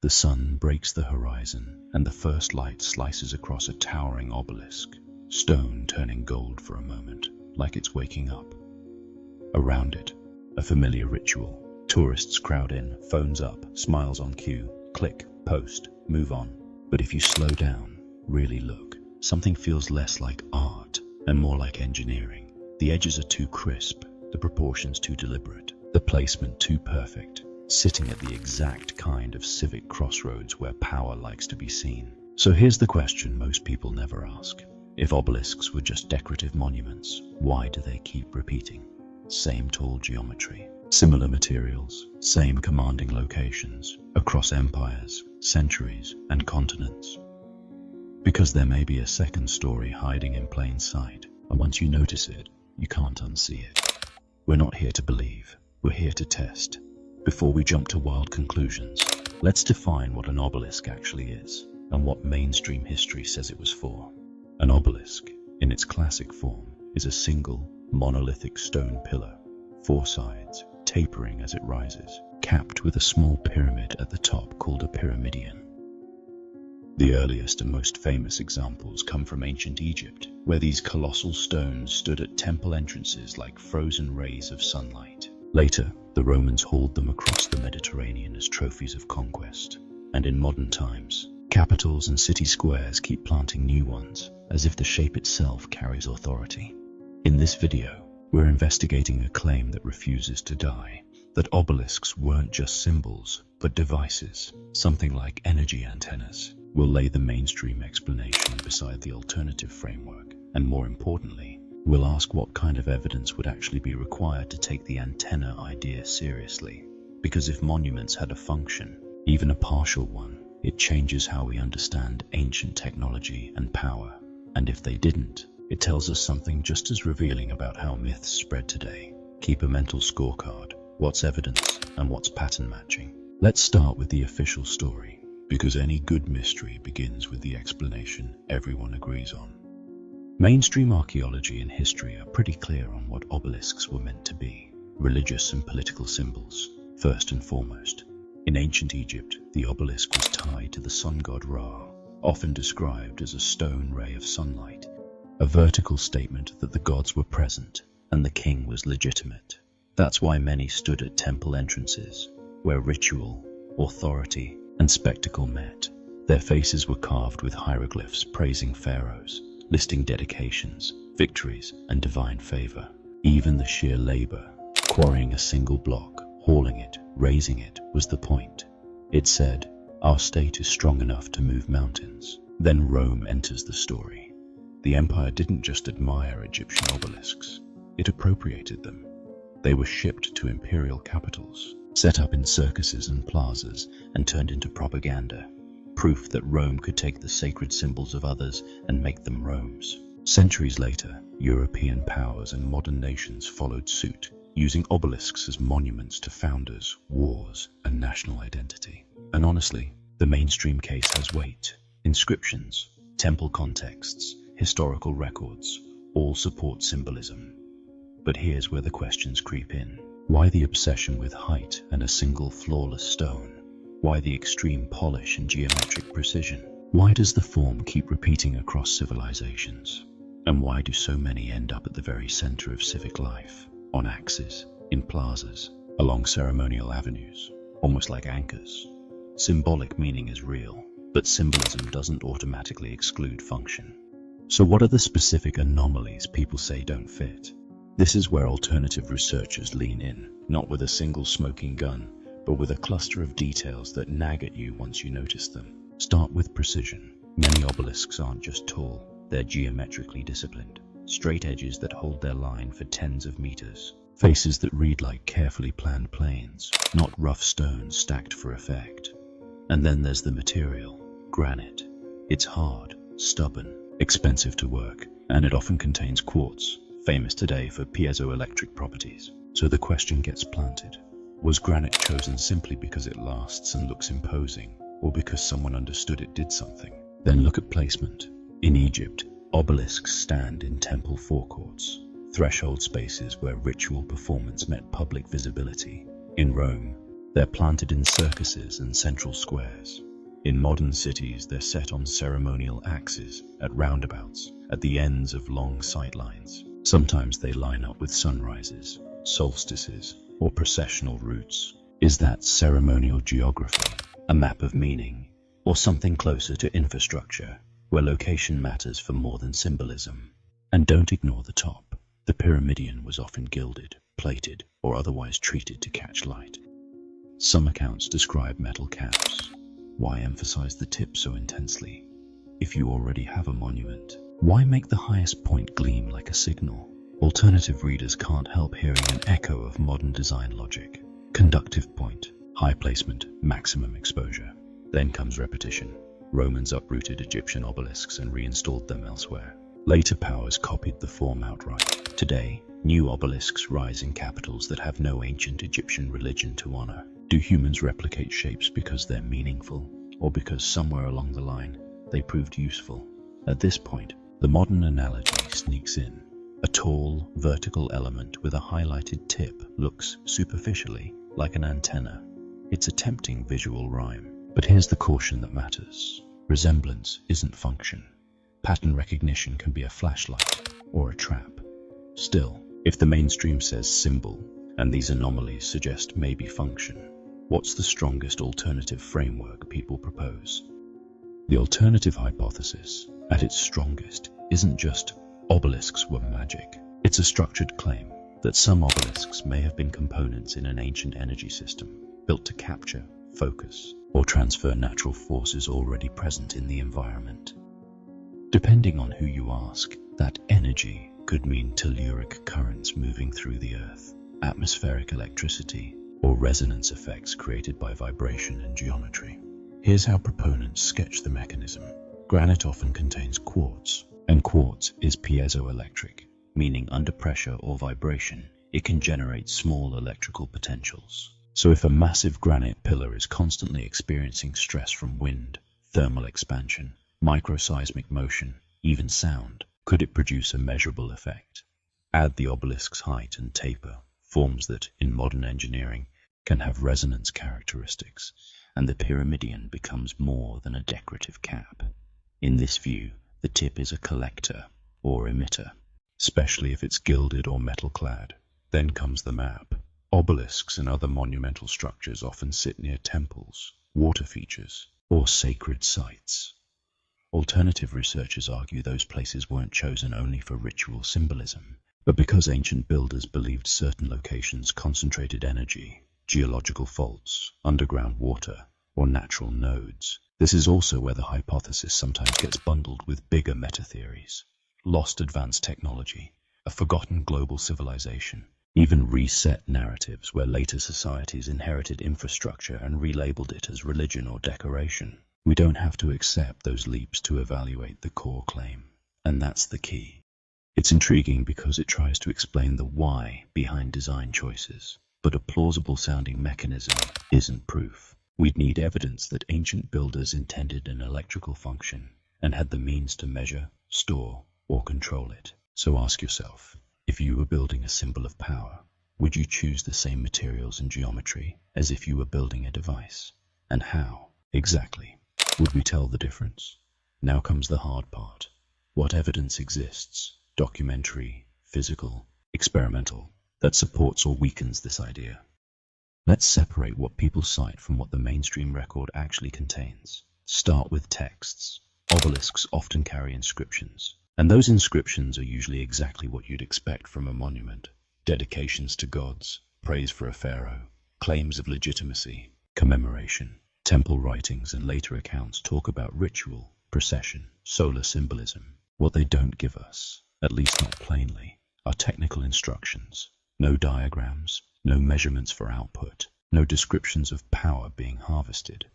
The sun breaks the horizon, and the first light slices across a towering obelisk, stone turning gold for a moment, like it's waking up. Around it, a familiar ritual. Tourists crowd in, phones up, smiles on cue, click, post, move on. But if you slow down, really look, something feels less like art and more like engineering. The edges are too crisp, the proportions too deliberate, the placement too perfect, sitting at the exact kind of civic crossroads where power likes to be seen. So here's the question most people never ask. If obelisks were just decorative monuments, why do they keep repeating? Same tall geometry, similar materials, same commanding locations, across empires, centuries, and continents. Because there may be a second story hiding in plain sight, and once you notice it, you can't unsee it. We're not here to believe, we're here to test. Before we jump to wild conclusions, let's define what an obelisk actually is, and what mainstream history says it was for. An obelisk, in its classic form, is a single, monolithic stone pillar, 4 sides, tapering as it rises, capped with a small pyramid at the top called a pyramidion. The earliest and most famous examples come from ancient Egypt, where these colossal stones stood at temple entrances like frozen rays of sunlight. Later, the Romans hauled them across the Mediterranean as trophies of conquest. And in modern times, capitals and city squares keep planting new ones, as if the shape itself carries authority. In this video, we're investigating a claim that refuses to die, that obelisks weren't just symbols, but devices, something like energy antennas. We'll lay the mainstream explanation beside the alternative framework, and more importantly, we'll ask what kind of evidence would actually be required to take the antenna idea seriously. Because if monuments had a function, even a partial one, it changes how we understand ancient technology and power. And if they didn't, it tells us something just as revealing about how myths spread today. Keep a mental scorecard. What's evidence and what's pattern matching? Let's start with the official story, because any good mystery begins with the explanation everyone agrees on. Mainstream archaeology and history are pretty clear on what obelisks were meant to be: religious and political symbols, first and foremost. In ancient Egypt, the obelisk was tied to the sun god Ra, often described as a stone ray of sunlight, a vertical statement that the gods were present and the king was legitimate. That's why many stood at temple entrances, where ritual, authority, and spectacle met. Their faces were carved with hieroglyphs praising pharaohs, listing dedications, victories, and divine favor. Even the sheer labor, quarrying a single block, hauling it, raising it, was the point. It said, "Our state is strong enough to move mountains." Then Rome enters the story. The empire didn't just admire Egyptian obelisks, it appropriated them. They were shipped to imperial capitals, set up in circuses and plazas, and turned into propaganda, proof that Rome could take the sacred symbols of others and make them Rome's. Centuries later, European powers and modern nations followed suit, using obelisks as monuments to founders, wars, and national identity. And honestly, the mainstream case has weight. Inscriptions, temple contexts, historical records, all support symbolism. But here's where the questions creep in. Why the obsession with height and a single flawless stone? Why the extreme polish and geometric precision? Why does the form keep repeating across civilizations? And why do so many end up at the very center of civic life? On axes, in plazas, along ceremonial avenues, almost like anchors. Symbolic meaning is real, but symbolism doesn't automatically exclude function. So what are the specific anomalies people say don't fit? This is where alternative researchers lean in, not with a single smoking gun, but with a cluster of details that nag at you once you notice them. Start with precision. Many obelisks aren't just tall, they're geometrically disciplined. Straight edges that hold their line for tens of meters. Faces that read like carefully planned planes, not rough stones stacked for effect. And then there's the material, granite. It's hard, stubborn, expensive to work, and it often contains quartz, famous today for piezoelectric properties. So the question gets planted. Was granite chosen simply because it lasts and looks imposing, or because someone understood it did something? Then look at placement. In Egypt, obelisks stand in temple forecourts, threshold spaces where ritual performance met public visibility. In Rome, They're planted in circuses and central squares. In modern cities, they're set on ceremonial axes, at roundabouts, at the ends of long sightlines. Sometimes they line up with sunrises, solstices, or processional routes. Is that ceremonial geography, a map of meaning, or something closer to infrastructure, where location matters for more than symbolism? And don't ignore the top. The pyramidion was often gilded, plated, or otherwise treated to catch light. Some accounts describe metal caps. Why emphasize the tip so intensely? If you already have a monument, why make the highest point gleam like a signal? Alternative readers can't help hearing an echo of modern design logic. Conductive point, high placement, maximum exposure. Then comes repetition. Romans uprooted Egyptian obelisks and reinstalled them elsewhere. Later powers copied the form outright. Today, new obelisks rise in capitals that have no ancient Egyptian religion to honor. Do humans replicate shapes because they're meaningful, or because somewhere along the line they proved useful? At this point, the modern analogy sneaks in. A tall, vertical element with a highlighted tip looks, superficially, like an antenna. It's a tempting visual rhyme. But here's the caution that matters. Resemblance isn't function. Pattern recognition can be a flashlight or a trap. Still, if the mainstream says symbol, and these anomalies suggest maybe function, what's the strongest alternative framework people propose? The alternative hypothesis, at its strongest, isn't just obelisks were magic. It's a structured claim that some obelisks may have been components in an ancient energy system, built to capture, focus, or transfer natural forces already present in the environment. Depending on who you ask, that energy could mean telluric currents moving through the earth, atmospheric electricity, or resonance effects created by vibration and geometry. Here's how proponents sketch the mechanism. Granite often contains quartz, and quartz is piezoelectric, meaning under pressure or vibration, it can generate small electrical potentials. So if a massive granite pillar is constantly experiencing stress from wind, thermal expansion, microseismic motion, even sound, could it produce a measurable effect? Add the obelisk's height and taper, forms that, in modern engineering, can have resonance characteristics, and the pyramidion becomes more than a decorative cap. In this view, the tip is a collector or emitter, especially if it's gilded or metal-clad. Then comes the map. Obelisks and other monumental structures often sit near temples, water features, or sacred sites. Alternative researchers argue those places weren't chosen only for ritual symbolism, but because ancient builders believed certain locations concentrated energy, geological faults, underground water, or natural nodes. This is also where the hypothesis sometimes gets bundled with bigger meta-theories. Lost advanced technology, a forgotten global civilization, even reset narratives where later societies inherited infrastructure and relabeled it as religion or decoration. We don't have to accept those leaps to evaluate the core claim, and that's the key. It's intriguing because it tries to explain the why behind design choices, but a plausible-sounding mechanism isn't proof. We'd need evidence that ancient builders intended an electrical function and had the means to measure, store, or control it. So ask yourself, if you were building a symbol of power, would you choose the same materials and geometry as if you were building a device? And how, exactly, would we tell the difference? Now comes the hard part. What evidence exists, documentary, physical, experimental, that supports or weakens this idea? Let's separate what people cite from what the mainstream record actually contains. Start with texts. Obelisks often carry inscriptions, and those inscriptions are usually exactly what you'd expect from a monument. Dedications to gods, praise for a pharaoh, claims of legitimacy, commemoration. Temple writings and later accounts talk about ritual, procession, solar symbolism. What they don't give us, at least not plainly, are technical instructions. No diagrams, no measurements for output, no descriptions of power being harvested.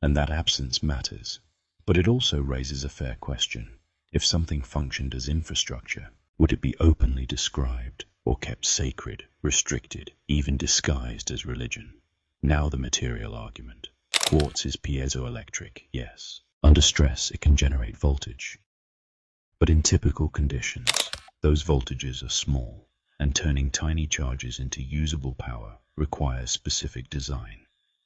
And that absence matters. But it also raises a fair question. If something functioned as infrastructure, would it be openly described, or kept sacred, restricted, even disguised as religion? Now the material argument. Quartz is piezoelectric, yes. Under stress, it can generate voltage. But in typical conditions, those voltages are small, and turning tiny charges into usable power requires specific design.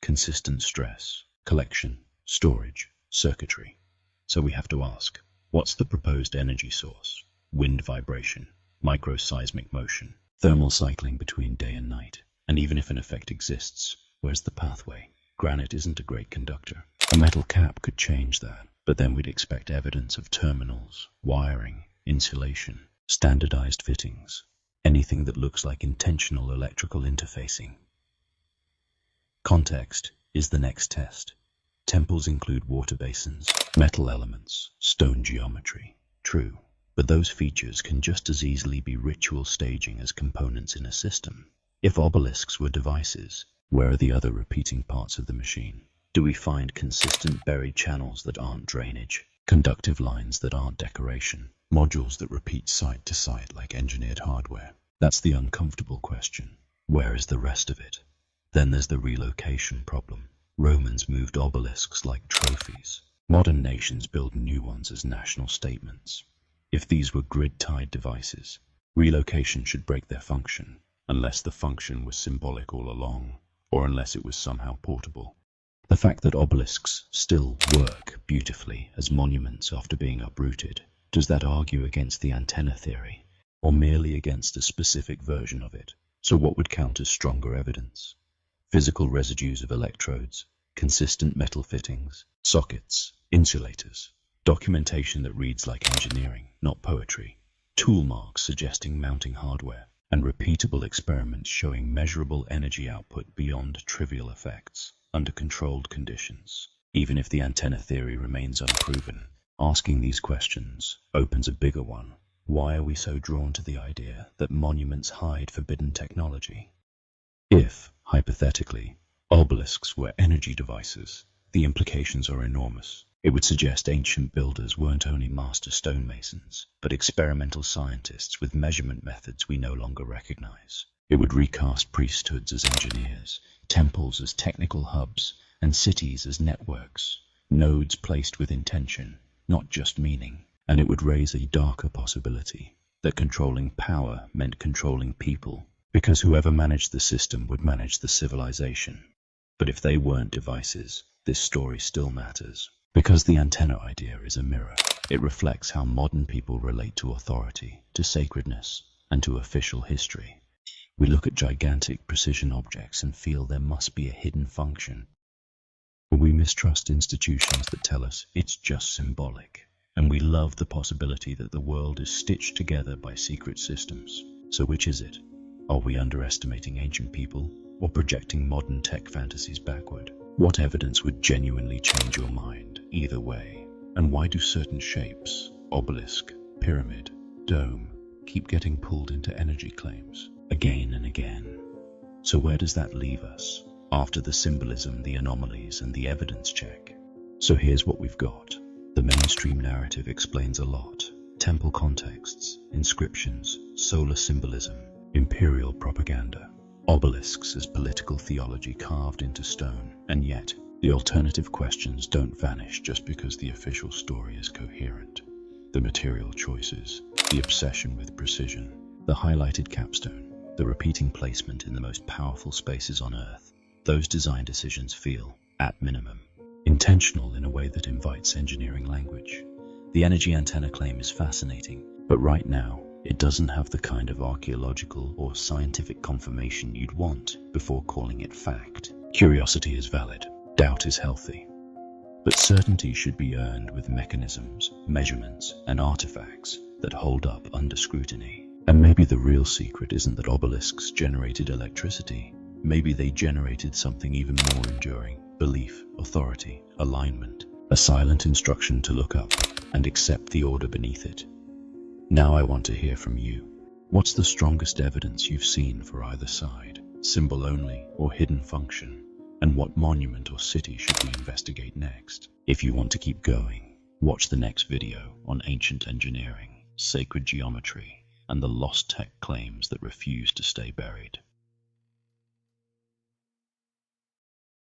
consistent stress, collection, storage, circuitry. So we have to ask, what's the proposed energy source? Wind vibration, microseismic motion, thermal cycling between day and night. And even if an effect exists, where's the pathway? Granite isn't a great conductor. A metal cap could change that, but then we'd expect evidence of terminals, wiring, insulation, standardized fittings, anything that looks like intentional electrical interfacing. Context is the next test. Temples include water basins, metal elements, stone geometry. True, but those features can just as easily be ritual staging as components in a system. If obelisks were devices, where are the other repeating parts of the machine? Do we find consistent buried channels that aren't drainage, conductive lines that aren't decoration, modules that repeat site to site like engineered hardware? That's the uncomfortable question. Where is the rest of it? Then there's the relocation problem. Romans moved obelisks like trophies. Modern nations build new ones as national statements. If these were grid-tied devices, relocation should break their function, unless the function was symbolic all along, or unless it was somehow portable. The fact that obelisks still work beautifully as monuments after being uprooted, does that argue against the antenna theory, or merely against a specific version of it? So what would count as stronger evidence? Physical residues of electrodes, consistent metal fittings, sockets, insulators, documentation that reads like engineering, not poetry, tool marks suggesting mounting hardware, and repeatable experiments showing measurable energy output beyond trivial effects under controlled conditions. Even if the antenna theory remains unproven, asking these questions opens a bigger one. Why are we so drawn to the idea that monuments hide forbidden technology? If, hypothetically, obelisks were energy devices, the implications are enormous. It would suggest ancient builders weren't only master stonemasons, but experimental scientists with measurement methods we no longer recognize. It would recast priesthoods as engineers, temples as technical hubs, and cities as networks, nodes placed with intention, not just meaning. And it would raise a darker possibility, that controlling power meant controlling people, because whoever managed the system would manage the civilization. But if they weren't devices, this story still matters. Because the antenna idea is a mirror. It reflects how modern people relate to authority, to sacredness, and to official history. We look at gigantic precision objects and feel there must be a hidden function. We mistrust institutions that tell us it's just symbolic. And we love the possibility that the world is stitched together by secret systems. So which is it? Are we underestimating ancient people, or projecting modern tech fantasies backward? What evidence would genuinely change your mind either way? And why do certain shapes, obelisk, pyramid, dome, keep getting pulled into energy claims again and again? So where does that leave us after the symbolism, the anomalies, and the evidence check? So here's what we've got. The mainstream narrative explains a lot. Temple contexts, inscriptions, solar symbolism, imperial propaganda, obelisks as political theology carved into stone. And yet, the alternative questions don't vanish just because the official story is coherent. The material choices, the obsession with precision, the highlighted capstone, the repeating placement in the most powerful spaces on Earth, those design decisions feel, at minimum, intentional in a way that invites engineering language. The energy antenna claim is fascinating, but right now, it doesn't have the kind of archaeological or scientific confirmation you'd want before calling it fact. Curiosity is valid, doubt is healthy. But certainty should be earned with mechanisms, measurements, and artifacts that hold up under scrutiny. And maybe the real secret isn't that obelisks generated electricity. Maybe they generated something even more enduring. Belief, authority, alignment, a silent instruction to look up and accept the order beneath it. Now I want to hear from you. What's the strongest evidence you've seen for either side? Symbol only or hidden function? And what monument or city should we investigate next? If you want to keep going, watch the next video on ancient engineering, sacred geometry, and the lost tech claims that refuse to stay buried.